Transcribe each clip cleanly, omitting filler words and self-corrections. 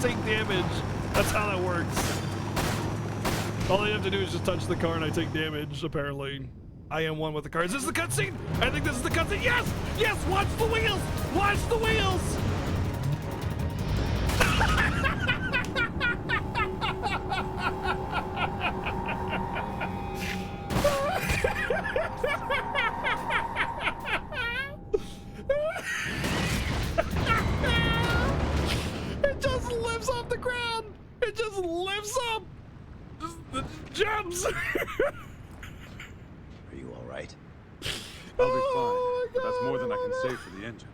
take damage. That's how that works. All you have to do is just touch the car and I take damage, apparently. I am one with the car. Is this the cutscene? I think this is the cutscene. Yes! Yes! Watch the wheels! Watch the wheels! It just lifts off the ground! It just lifts up! Just jumps! Are you all right? I'll be fine, but that's more than I can say for the engine.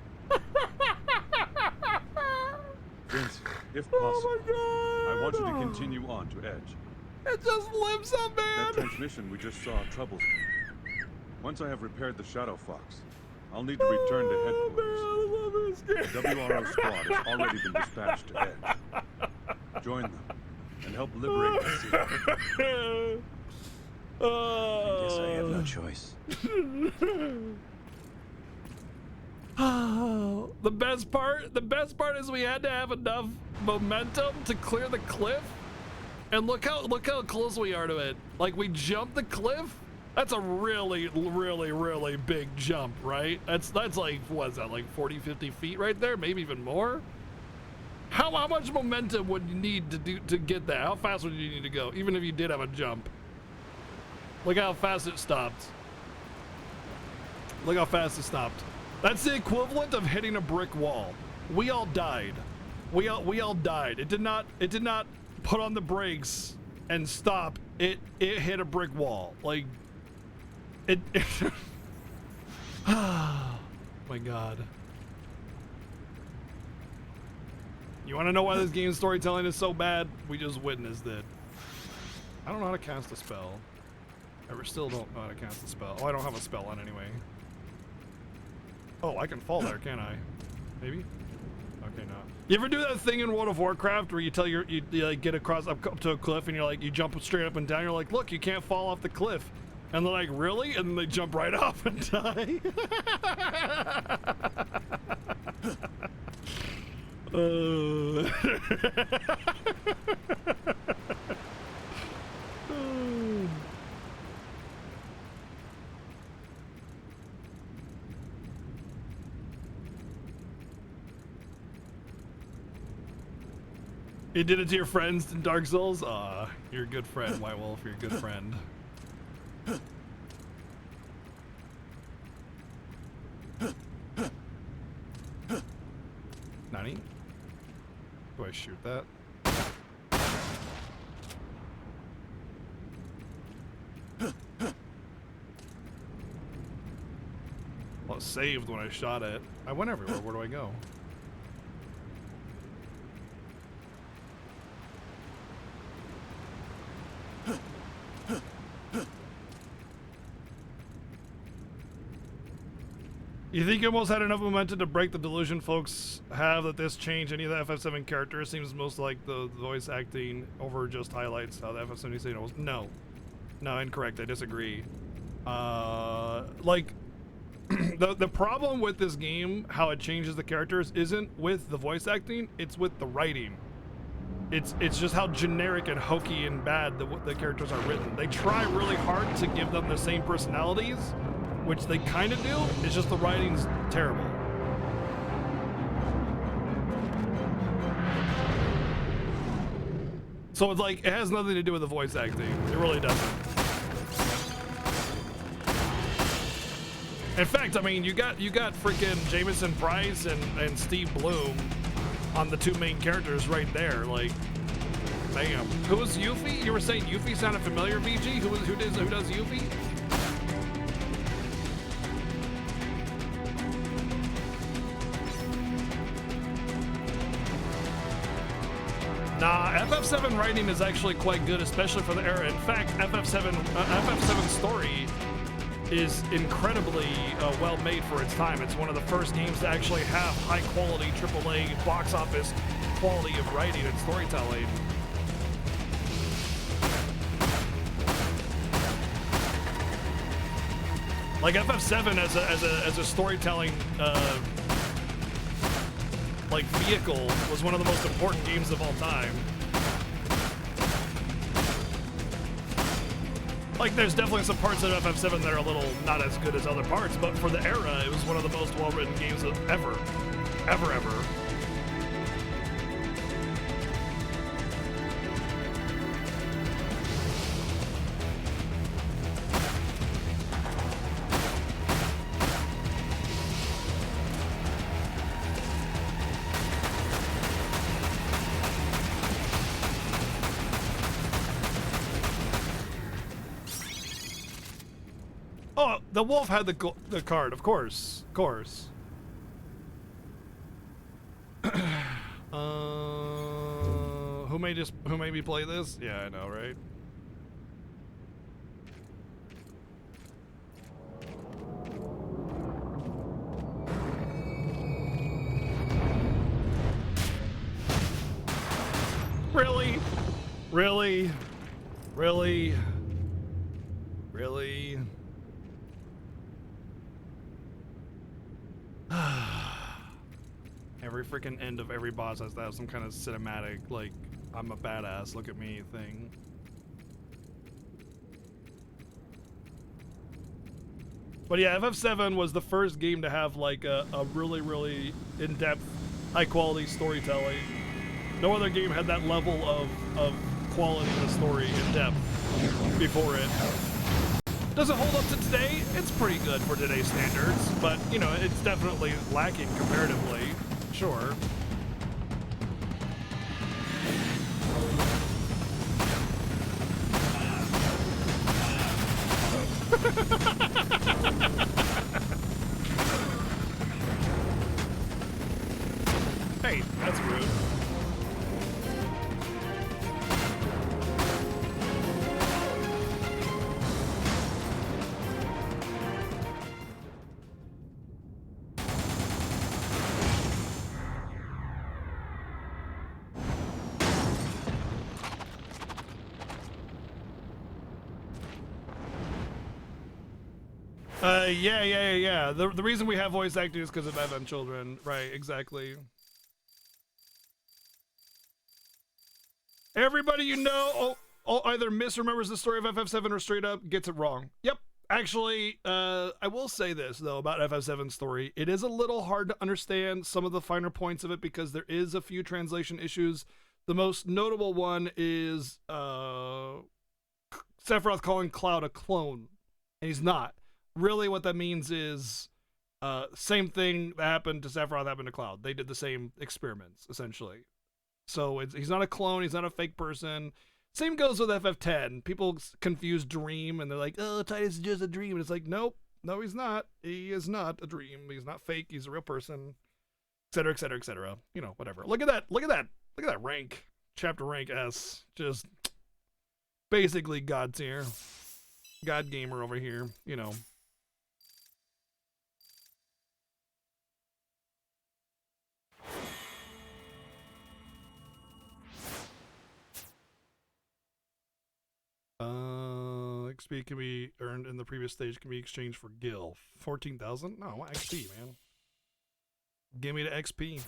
Vince, if possible, I want you to continue on to Edge. It just lifts up, man! That transmission we just saw troubles me. Once I have repaired the Shadow Fox, I'll need to return to headquarters. The WRO squad has already been dispatched to Edge. Join them and help liberate the city. I guess I have no choice. Oh, the best part is we had to have enough momentum to clear the cliff, and look how close we are to it. Like, we jumped the cliff. That's a really big jump, right? That's like, what is that, like 40, 50 feet right there, maybe even more? How much momentum would you need to get that? How fast would you need to go, even if you did have a jump? Look how fast it stopped. Look how fast it stopped. That's the equivalent of hitting a brick wall. We all died. We all died. It did not put on the brakes and stop. It hit a brick wall. Like it oh my god. You want to know why this game's storytelling is so bad? We just witnessed it. I don't know how to cast a spell. I still don't know how to cast a spell. Oh, I don't have a spell on anyway. Oh, I can fall there, can't I? Maybe? Okay, no. You ever do that thing in World of Warcraft where you tell you like get across up to a cliff and you're like, you jump straight up and down, you're like, look, you can't fall off the cliff. And they're like, really? And then they jump right off and die. You did it to your friends in Dark Souls? You're a good friend, White Wolf. You're a good friend. Nani? Do I shoot that? Well, it saved when I shot it. I went everywhere. Where do I go? You think you almost had enough momentum to break the delusion folks have that this change any of the FF7 characters? Seems most like the voice acting over just highlights how the FF77 was. No, incorrect. I disagree. Like the problem with this game, how it changes the characters, isn't with the voice acting. It's with the writing. It's just how generic and hokey and bad the characters are written. They try really hard to give them the same personalities, which they kind of do. It's just the writing's terrible. So it's like, it has nothing to do with the voice acting. It really doesn't. In fact, I mean, you got freaking Jameson Price and Steve Bloom on the two main characters right there. Like, bam. Who's Yuffie? You were saying Yuffie sounded familiar, VG? Who does Yuffie? Nah, FF7 writing is actually quite good, especially for the era. In fact, FF7 story is incredibly well made for its time. It's one of the first games to actually have high quality AAA box office quality of writing and storytelling. Like FF7 as a storytelling like vehicle was one of the most important games of all time. Like, there's definitely some parts of FF7 that are a little not as good as other parts, but for the era, it was one of the most well-written games ever. Ever. Oh, the wolf had the card, of course. Who made me play this? Yeah, I know, right? Really? Really? Really? Really? Every freaking end of every boss has to have some kind of cinematic, like, I'm a badass, look at me thing. But yeah, FF7 was the first game to have like a really, really in-depth, high-quality storytelling. No other game had that level of quality of the story in depth before it. Does it hold up to today? It's pretty good for today's standards, but you know, it's definitely lacking comparatively. Sure. Hey, that's rude. Yeah. The reason we have voice acting is because of Advent Children. Right, exactly. Everybody you know either misremembers the story of FF7 or straight up gets it wrong. Yep. Actually, I will say this, though, about FF7's story. It is a little hard to understand some of the finer points of it because there is a few translation issues. The most notable one is Sephiroth calling Cloud a clone, and he's not. Really what that means is same thing that happened to Sephiroth happened to Cloud. They did the same experiments, essentially. So he's not a clone, he's not a fake person. Same goes with FF10. People confuse dream and they're like, oh, Titus is just a dream. And it's like, nope, no, he's not. He is not a dream. He's not fake, he's a real person. Etc., etc., etc. You know, whatever. Look at that rank. Chapter rank S. Just basically God tier. God gamer over here, you know. XP can be earned in the previous stage, can be exchanged for gil. 14,000? No, I want XP, man. Give me the XP.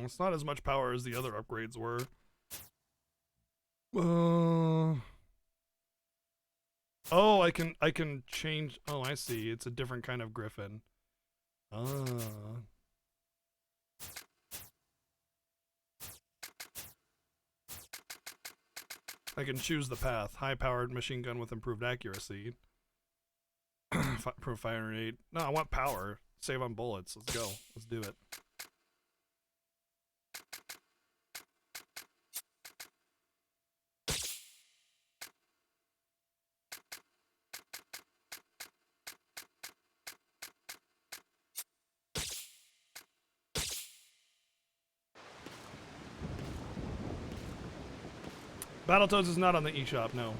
It's not as much power as the other upgrades were. Oh, I can change. Oh, I see. It's a different kind of griffin. I can choose the path. High-powered machine gun with improved accuracy. Improved fire rate. No, I want power. Save on bullets. Let's go. Let's do it. Battletoads is not on the eShop, no.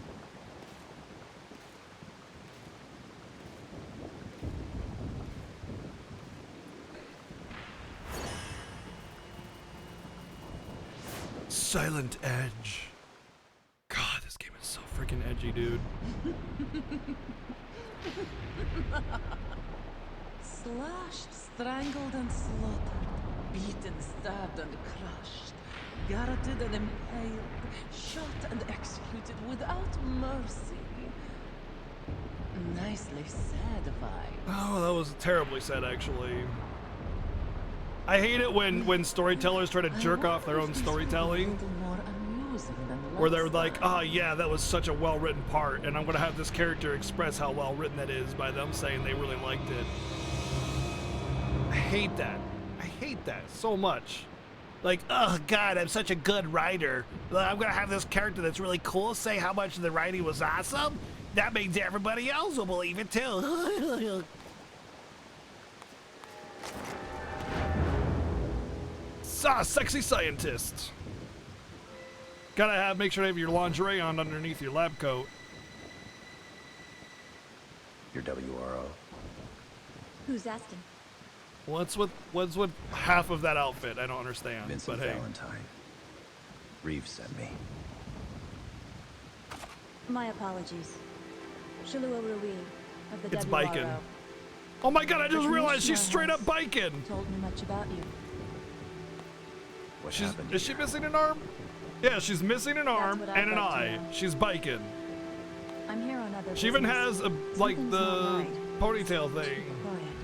Silent Edge. freaking edgy, dude. Slashed, strangled, and slaughtered, beaten, stabbed, and crushed, garroted and impaled, shot and executed without mercy. Nicely said, Vi. Oh, that was terribly said, actually. I hate it when storytellers try to jerk off their own storytelling. Where they're like, oh yeah, that was such a well-written part, and I'm gonna have this character express how well-written that is by them saying they really liked it. I hate that. I hate that so much. Like, oh god, I'm such a good writer. I'm gonna have this character that's really cool say how much the writing was awesome. That means everybody else will believe it too. Sexy scientist. Gotta make sure to have your lingerie on underneath your lab coat. Your WRO. Who's asking? What's with half of that outfit? I don't understand. Vincent but hey. Valentine. Reeves sent me. My apologies. Shalua Rui of the It's WRO. biking. Oh my god, I just realized she's straight up biking. Told me much about you. What happened Is she here? missing an arm? Yeah, she's missing an arm what I'd and an like to eye. know. She's biking. I'm here on other She even business. has a like Something's the not right. ponytail Keep thing. it quiet.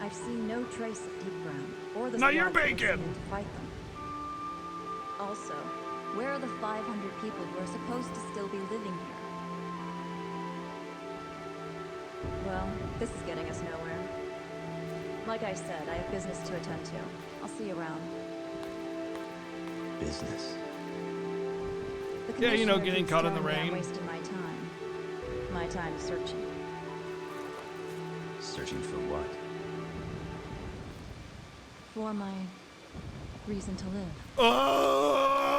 I've seen no trace of Deep Ground or the Now you're squad that was bacon! sent to fight them. Also, where are the 500 people who are supposed to still be living here? Well, this is getting us nowhere. Like I said, I have business to attend to. I'll see you around. Business. The Yeah, you know, commissioner getting keeps caught in the telling me I'm rain. wasting my time. My time is searching. Searching for what? For my reason to live. Oh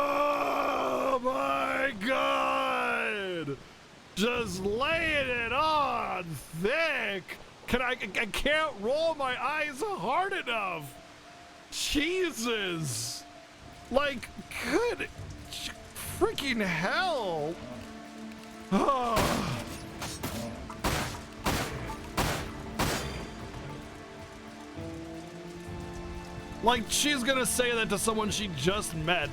my god! Just laying it on thick. I can't roll my eyes hard enough. Jesus. Like, good freaking hell. Oh. Like, she's gonna say that to someone she just met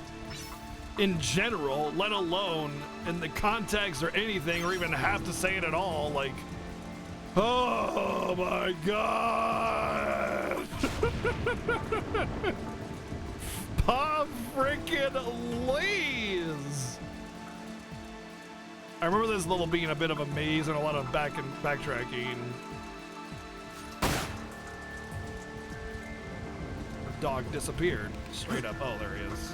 in general, let alone in the context or anything, or even have to say it at all. Like, oh my god. Pa freaking Lee's. I remember this level being a bit of a maze and a lot of backtracking. The dog disappeared. Straight up. Oh, there he is.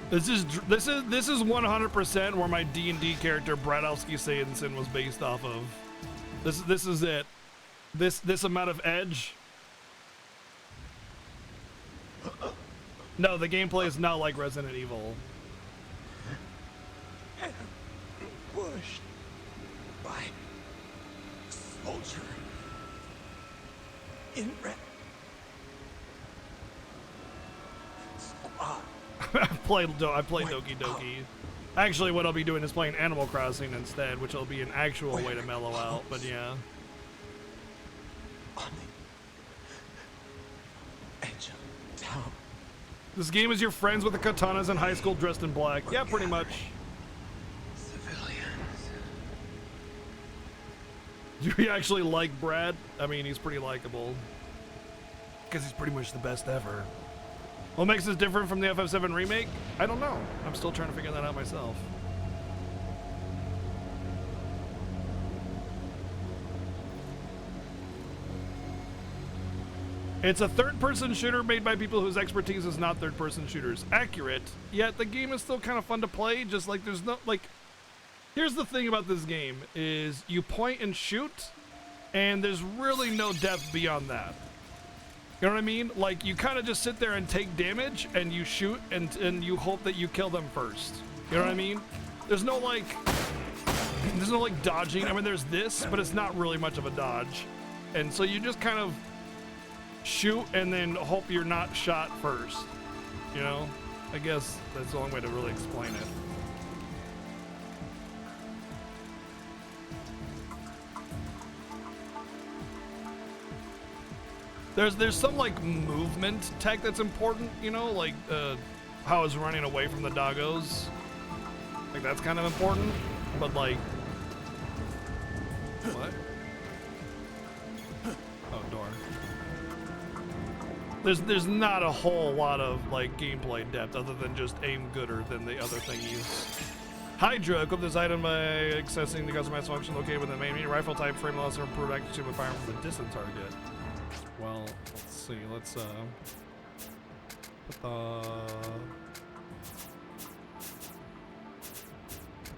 This is 100% where my D&D character Bradowski Sayensen was based off of. This is it. This amount of edge. No, the gameplay is not like Resident Evil. Pushed by soldier in red squad. I played Doki Doki. Actually, what I'll be doing is playing Animal Crossing instead, which will be an actual way to mellow out. But yeah. On the edge of town. This game is your friends with the katanas in high school dressed in black. Yeah, pretty much. Civilians. Do you actually like Brad? I mean, he's pretty likable. Because he's pretty much the best ever. What makes this different from the FF7 remake? I don't know. I'm still trying to figure that out myself. It's a third-person shooter made by people whose expertise is not third-person shooters. Accurate, yet the game is still kind of fun to play, just like there's no, like... Here's the thing about this game, is you point and shoot, and there's really no depth beyond that. You know what I mean? Like, you kind of just sit there and take damage, and you shoot, and you hope that you kill them first. You know what I mean? There's no like dodging. I mean, there's this, but it's not really much of a dodge. And so you just kind of shoot and then hope you're not shot first. You know? I guess that's the only way to really explain it. There's some like movement tech that's important, you know, like how I was running away from the doggos. Like that's kind of important, but like, what? Oh, door. There's not a whole lot of like gameplay depth other than just aim gooder than the other thingies. Hydra, equip this item by accessing the customized function located within the main rifle type, frame loss, or improve accuracy with firing from a distant target. Well, let's see. Let's put the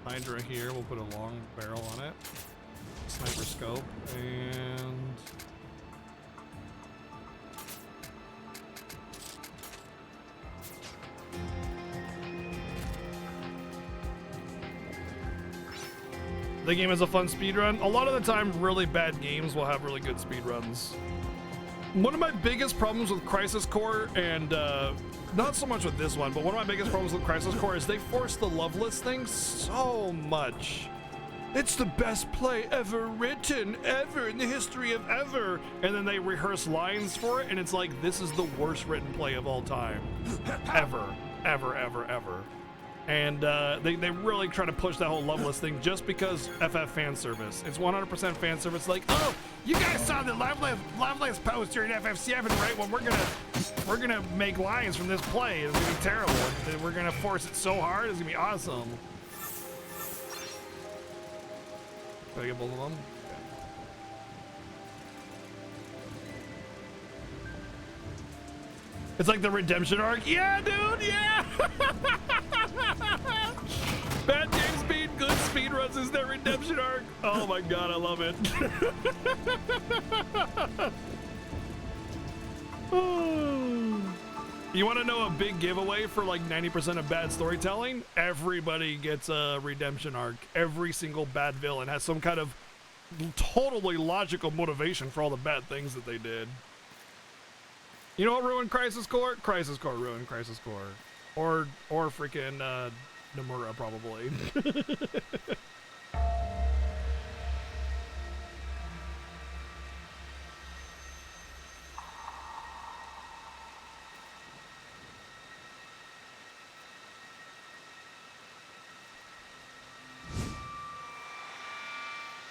Hydra here. We'll put a long barrel on it. Sniper scope and the game is a fun speedrun. A lot of the time, really bad games will have really good speedruns. One of my biggest problems with Crisis Core, and not so much with this one, but one of my biggest problems with Crisis Core is they force the Loveless thing so much. It's the best play ever written, ever in the history of ever. And then they rehearse lines for it, and it's like, this is the worst written play of all time. Ever, ever, ever, ever. And they really try to push that whole Loveless thing just because FF fan service. It's 100% fan service. Like, oh, you guys saw the Loveless poster in FF7, right? Well, we're gonna make lines from this play. It's gonna be terrible. We're gonna force it so hard. It's gonna be awesome. Did I get both of them? It's like the redemption arc. Yeah, dude. Yeah. Bad games beat good speedruns is their redemption arc. Oh my god, I love it. You want to know a big giveaway for like 90% of bad storytelling? Everybody gets a redemption arc. Every single bad villain has some kind of totally logical motivation for all the bad things that they did. You know what ruined Crisis Core? Crisis Core ruined Crisis Core. Or freaking Nomura, probably.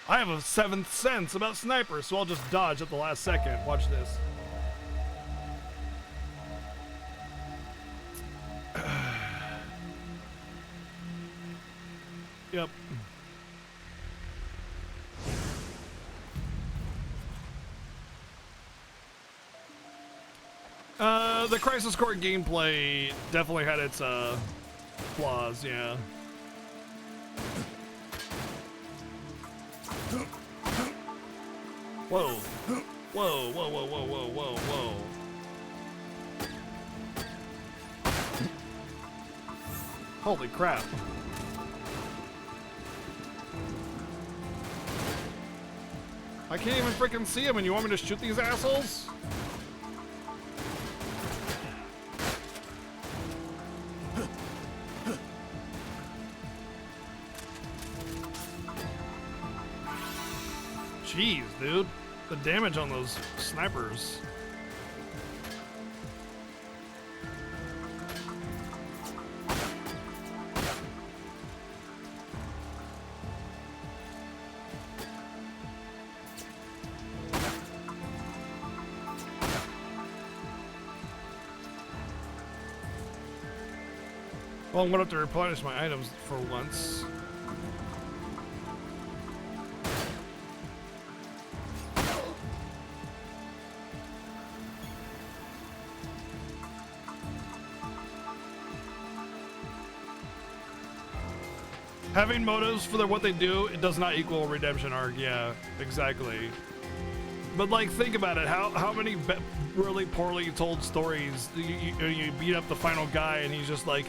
I have a 7th sense about snipers, so I'll just dodge at the last second. Watch this. Yep. The Crisis Core gameplay definitely had its flaws, yeah. Whoa. Whoa, whoa, whoa, whoa, whoa, whoa, whoa. Holy crap. I can't even freaking see him, and you want me to shoot these assholes? Jeez, dude. The damage on those snipers. Well, I'm gonna have to replenish my items for once. Having motives for what they do, it does not equal redemption arc. Yeah, exactly. But like, think about it. How many really poorly told stories you beat up the final guy and he's just like,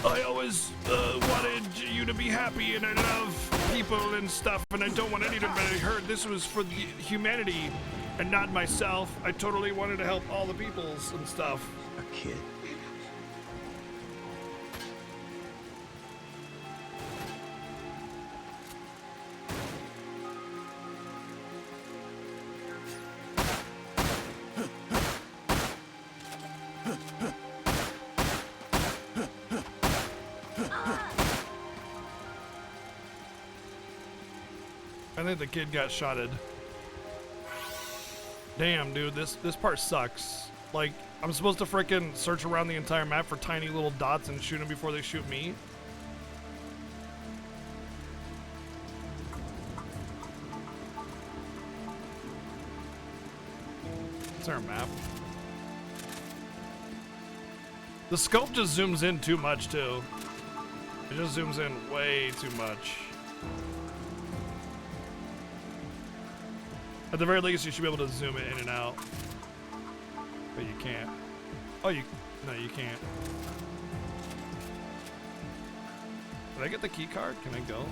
I always wanted you to be happy and I love people and stuff and I don't want anyone to be hurt. This was for the humanity and not myself. I totally wanted to help all the peoples and stuff. A kid. I think the kid got shotted. Damn, dude, this part sucks. Like, I'm supposed to frickin' search around the entire map for tiny little dots and shoot them before they shoot me? It's our map. The scope just zooms in too much, too. It just zooms in way too much. At the very least, you should be able to zoom it in and out. But you can't. Oh, no, you can't. Did I get the key card? Can I go?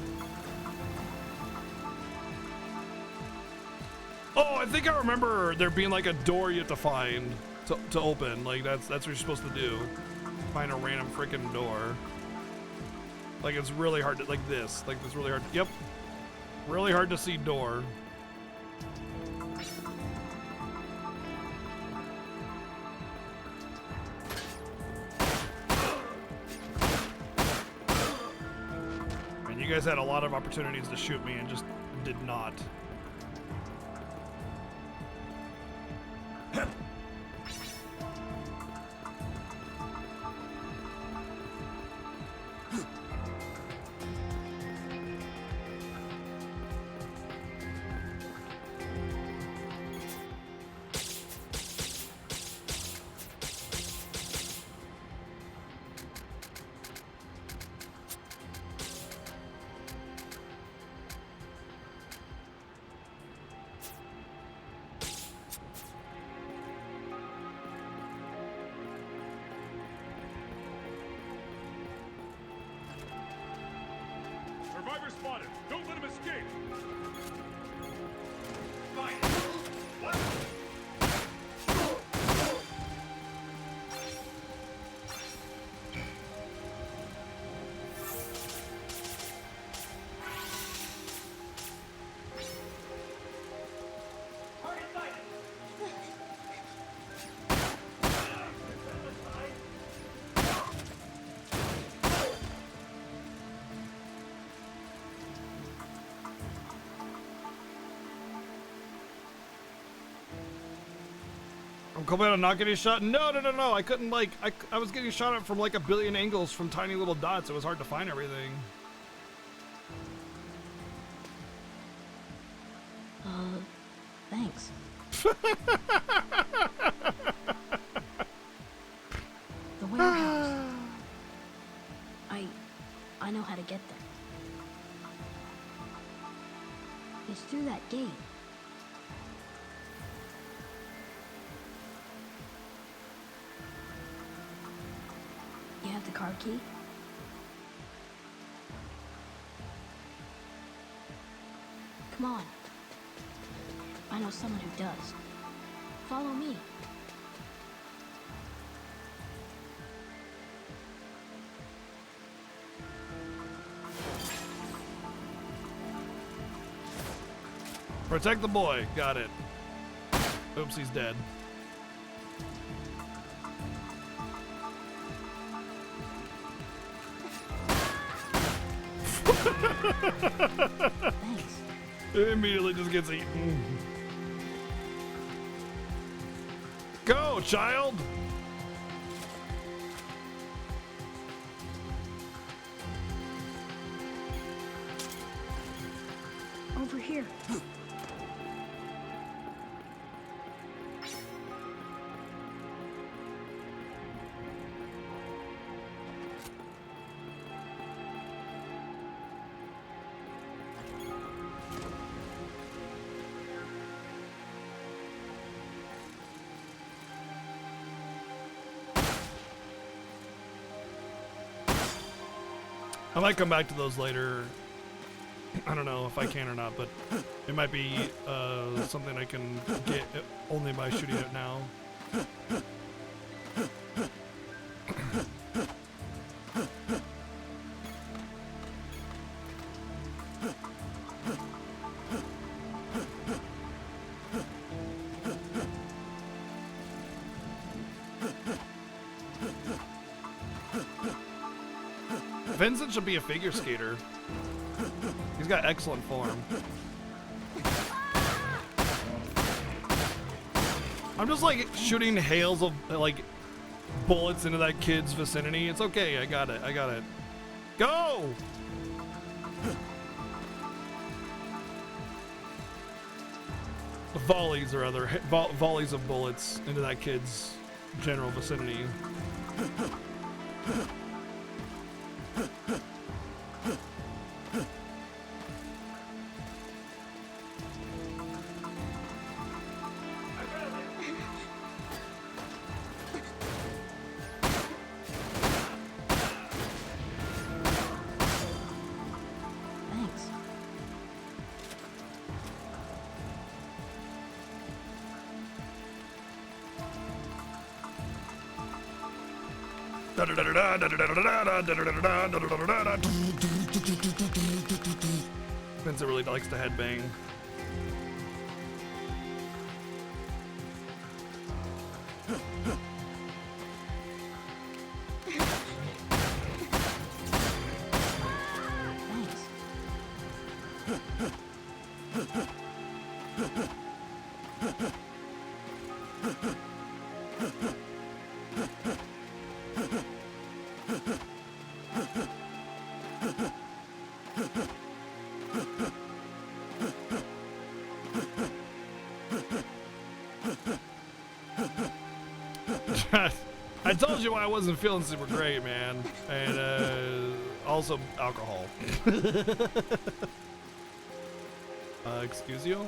Oh, I think I remember there being like a door you have to find to open. Like that's what you're supposed to do. Find a random freaking door. Like it's really hard to, like this. Like it's really hard. Yep. Really hard to see door. You guys had a lot of opportunities to shoot me and just did not. Survivor spotted. Don't let him escape. I'm coming out and not getting shot. No. I couldn't like, I was getting shot at from like a billion angles from tiny little dots. It was hard to find everything. Thanks. The warehouse. I know how to get there. It's through that gate. You have the card key? Come on. I know someone who does. Follow me. Protect the boy. Got it. Oops, he's dead. Thanks. It immediately just gets eaten. Go, child! Over here. I might come back to those later. I don't know if I can or not, but it might be something I can get only by shooting it now. Vincent should be a figure skater. He's got excellent form. I'm just like shooting hails of like bullets into that kid's vicinity. It's okay. I got it. I got it. Go! Volleys or other volleys of bullets into that kid's general vicinity. Vincent really likes to headbang. I told you why I wasn't feeling super great, man. And also alcohol. Excuse you?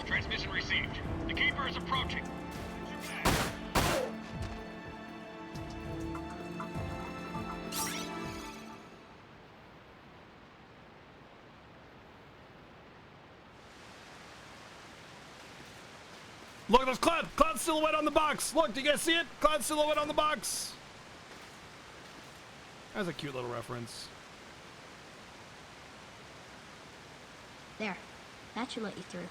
Transmission received. The Keeper is approaching. Look, there's Cloud! Cloud silhouette on the box! Look, do you guys see it? Cloud silhouette on the box! That's a cute little reference. There. That should let you through.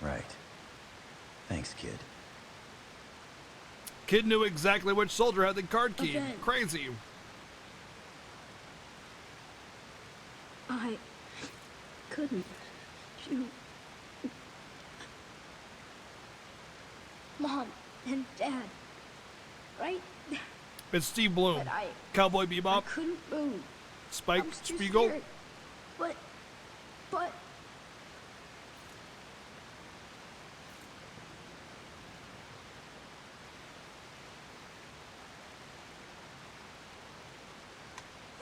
Right. Thanks, kid. Kid knew exactly which soldier had the card key. Okay. Crazy. I couldn't shoot. Mom and Dad, right? It's Steve Bloom. But Cowboy I Bebop. couldn't move. Spike I was too Spiegel. scared. But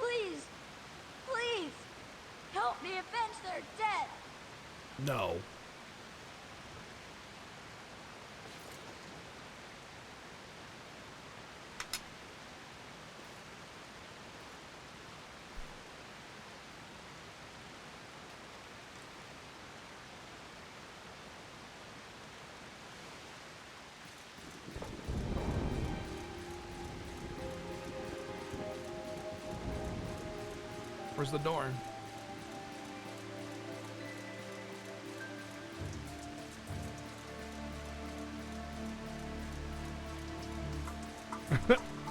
please, please, help me avenge their death. No. Where's the door?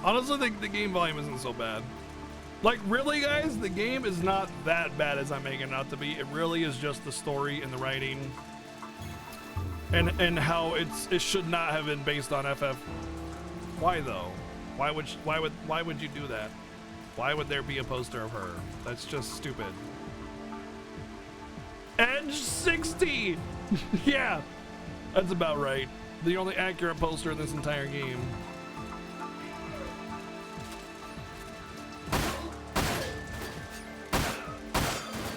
Honestly, the game volume isn't so bad. Like, really, guys, the game is not that bad as I'm making it out to be. It really is just the story and the writing and how it should not have been based on FF. Why though? Why would you do that? Why would there be a poster of her? That's just stupid. Edge 60. Yeah, that's about right. The only accurate poster in this entire game.